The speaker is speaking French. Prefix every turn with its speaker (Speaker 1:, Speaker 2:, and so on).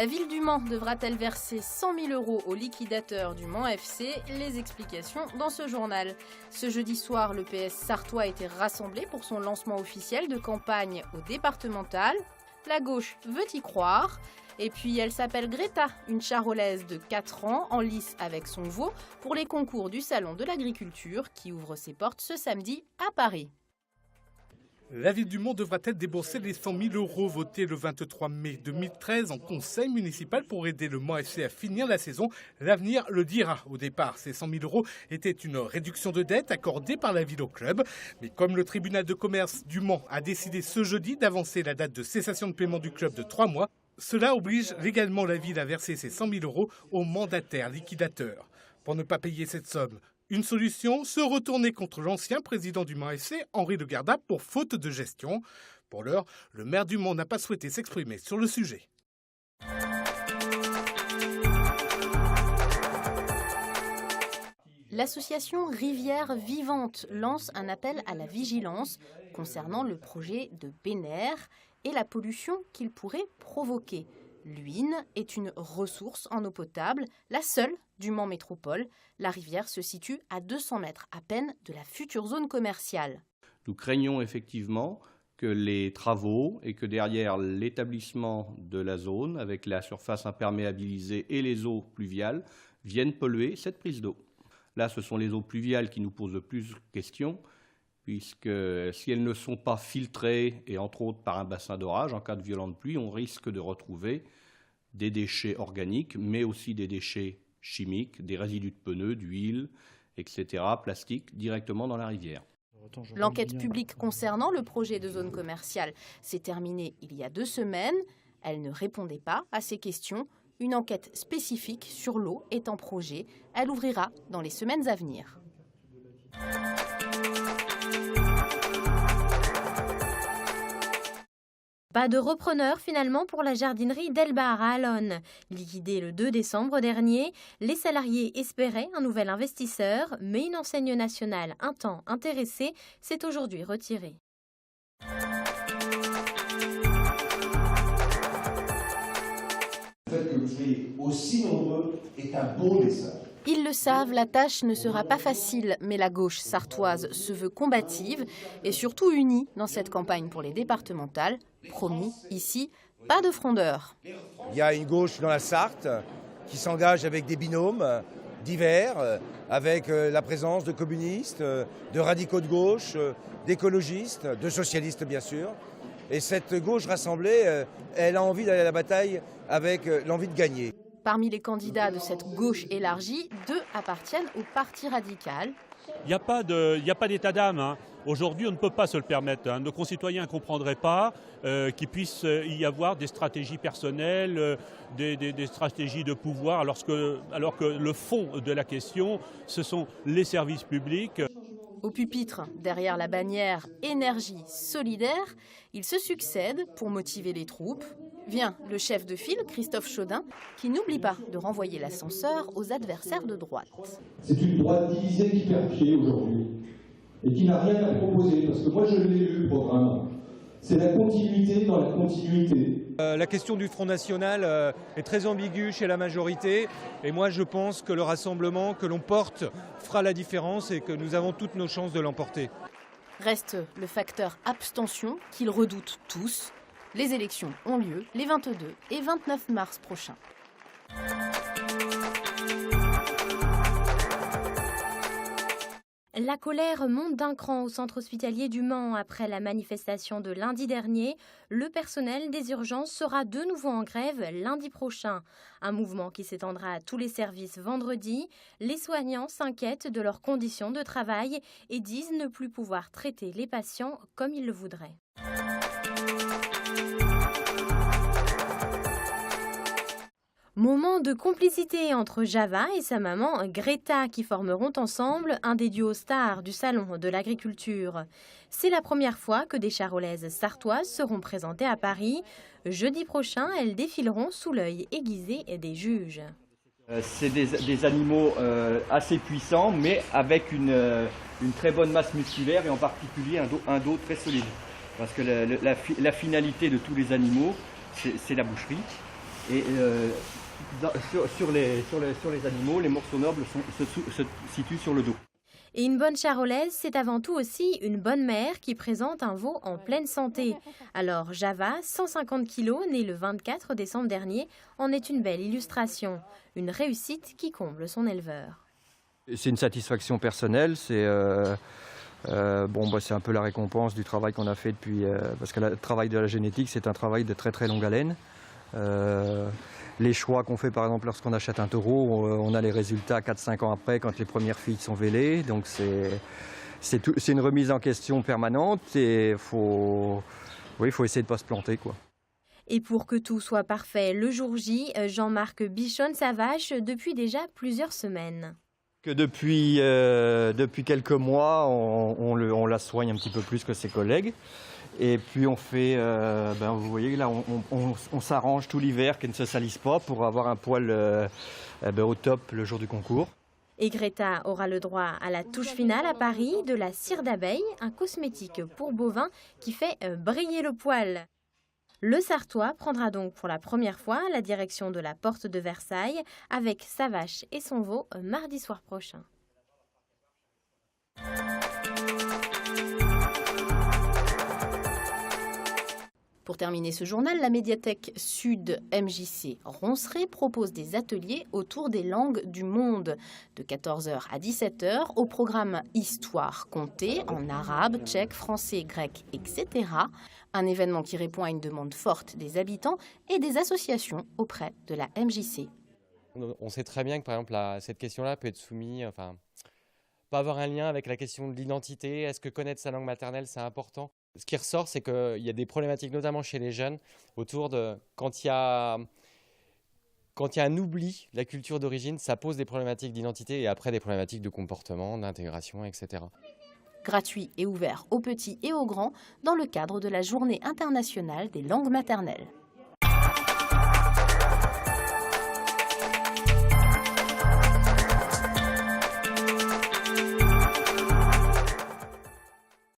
Speaker 1: La ville du Mans devra-t-elle verser 100 000 € au liquidateur du Mans FC? Les explications dans ce journal. Ce jeudi soir, le PS sartois a été rassemblé pour son lancement officiel de campagne au départemental. La gauche veut y croire. Et puis elle s'appelle Greta, une charolaise de 4 ans en lice avec son veau pour les concours du Salon de l'Agriculture qui ouvre ses portes ce samedi à Paris.
Speaker 2: La ville du Mans devra-t-elle débourser les 100 000 € votés le 23 mai 2013 en conseil municipal pour aider le Mans FC à finir la saison? L'avenir le dira. Au départ, ces 100 000 € étaient une réduction de dette accordée par la ville au club. Mais comme le tribunal de commerce du Mans a décidé ce jeudi d'avancer la date de cessation de paiement du club de 3 mois, cela oblige légalement la ville à verser ces 100 000 € au mandataire liquidateur. Pour ne pas payer cette somme, une solution, se retourner contre l'ancien président du Mans FC, Henri Le Garda, pour faute de gestion. Pour l'heure, le maire du Mans n'a pas souhaité s'exprimer sur le sujet.
Speaker 1: L'association Rivière Vivante lance un appel à la vigilance concernant le projet de Bénère et la pollution qu'il pourrait provoquer. L'Huisne est une ressource en eau potable, la seule du Mans Métropole. La rivière se situe à 200 mètres à peine de la future zone commerciale.
Speaker 3: Nous craignons effectivement que les travaux et que derrière l'établissement de la zone, avec la surface imperméabilisée et les eaux pluviales, viennent polluer cette prise d'eau. Là, ce sont les eaux pluviales qui nous posent le plus de questions, puisque si elles ne sont pas filtrées, et entre autres par un bassin d'orage, en cas de violente pluie, on risque de retrouver des déchets organiques, mais aussi des déchets chimiques, des résidus de pneus, d'huile, etc., plastique, directement dans la rivière.
Speaker 1: L'enquête publique concernant le projet de zone commerciale s'est terminée il y a 2 semaines. Elle ne répondait pas à ces questions. Une enquête spécifique sur l'eau est en projet. Elle ouvrira dans les semaines à venir.
Speaker 4: Pas de repreneur finalement pour la jardinerie d'Elbar à Allonne. Liquidée le 2 décembre dernier, les salariés espéraient un nouvel investisseur, mais une enseigne nationale un temps intéressée s'est aujourd'hui retirée.
Speaker 5: Le fait que vous soyez aussi nombreux est un beau message.
Speaker 1: Ils le savent, la tâche ne sera pas facile, mais la gauche sartoise se veut combative et surtout unie dans cette campagne pour les départementales. Promis, ici, pas de frondeurs.
Speaker 6: Il y a une gauche dans la Sarthe qui s'engage avec des binômes divers, avec la présence de communistes, de radicaux de gauche, d'écologistes, de socialistes bien sûr. Et cette gauche rassemblée, elle a envie d'aller à la bataille avec l'envie de gagner.
Speaker 1: Parmi les candidats de cette gauche élargie, 2 appartiennent au Parti radical.
Speaker 7: Il n'y a pas d'état d'âme. Hein. Aujourd'hui, on ne peut pas se le permettre. Hein. Nos concitoyens ne comprendraient pas qu'il puisse y avoir des stratégies personnelles, des stratégies de pouvoir, alors que le fond de la question, ce sont les services publics.
Speaker 1: Au pupitre, derrière la bannière « Énergie solidaire », ils se succèdent pour motiver les troupes. Vient le chef de file, Christophe Chaudin, qui n'oublie pas de renvoyer l'ascenseur aux adversaires de droite.
Speaker 8: C'est une droite divisée qui perd pied aujourd'hui et qui n'a rien à proposer, parce que moi je l'ai lu le programme. C'est la continuité dans la continuité.
Speaker 9: La question du Front National est très ambiguë chez la majorité et moi je pense que le rassemblement que l'on porte fera la différence et que nous avons toutes nos chances de l'emporter.
Speaker 1: Reste le facteur abstention qu'ils redoutent tous. Les élections ont lieu les 22 et 29 mars prochains.
Speaker 4: La colère monte d'un cran au centre hospitalier du Mans après la manifestation de lundi dernier. Le personnel des urgences sera de nouveau en grève lundi prochain. Un mouvement qui s'étendra à tous les services vendredi. Les soignants s'inquiètent de leurs conditions de travail et disent ne plus pouvoir traiter les patients comme ils le voudraient. Moment de complicité entre Java et sa maman Greta qui formeront ensemble un des duos stars du Salon de l'Agriculture. C'est la première fois que des charolaises sartoises seront présentées à Paris. Jeudi prochain, elles défileront sous l'œil aiguisé des juges.
Speaker 10: C'est des animaux assez puissants, mais avec une très bonne masse musculaire et en particulier un dos très solide. Parce que la finalité de tous les animaux, c'est la boucherie. Et sur les animaux, les morceaux nobles se situent sur le dos.
Speaker 4: Et une bonne charolaise, c'est avant tout aussi une bonne mère qui présente un veau en pleine santé. Alors Java, 150 kilos, né le 24 décembre dernier, en est une belle illustration. Une réussite qui comble son éleveur.
Speaker 11: C'est une satisfaction personnelle, c'est c'est un peu la récompense du travail qu'on a fait depuis... parce que le travail de la génétique, c'est un travail de très très longue haleine. Les choix qu'on fait par exemple lorsqu'on achète un taureau, on a les résultats 4-5 ans après quand les premières filles sont vêlées. Donc c'est une remise en question permanente et il faut essayer de ne pas se planter, quoi.
Speaker 4: Et pour que tout soit parfait le jour J, Jean-Marc bichonne sa vache depuis déjà plusieurs semaines.
Speaker 11: Que depuis quelques mois, on la soigne un petit peu plus que ses collègues. Et puis on fait, vous voyez là, on s'arrange tout l'hiver qu'elle ne se salisse pas pour avoir un poil au top le jour du concours.
Speaker 4: Et Greta aura le droit à la touche finale à Paris de la cire d'abeille, un cosmétique pour bovins qui fait briller le poil. Le Sartois prendra donc pour la première fois la direction de la porte de Versailles avec sa vache et son veau mardi soir prochain.
Speaker 1: Pour terminer ce journal, la médiathèque Sud MJC Ronceret propose des ateliers autour des langues du monde. De 14h à 17h, au programme Histoire comptée en arabe, tchèque, français, grec, etc. Un événement qui répond à une demande forte des habitants et des associations auprès de la MJC.
Speaker 12: On sait très bien que par exemple cette question-là peut être soumise, peut avoir un lien avec la question de l'identité. Est-ce que connaître sa langue maternelle, c'est important ? Ce qui ressort, c'est qu'il y a des problématiques, notamment chez les jeunes, autour de quand il y a un oubli de la culture d'origine, ça pose des problématiques d'identité et après des problématiques de comportement, d'intégration, etc.
Speaker 1: Gratuit et ouvert aux petits et aux grands dans le cadre de la Journée internationale des langues maternelles.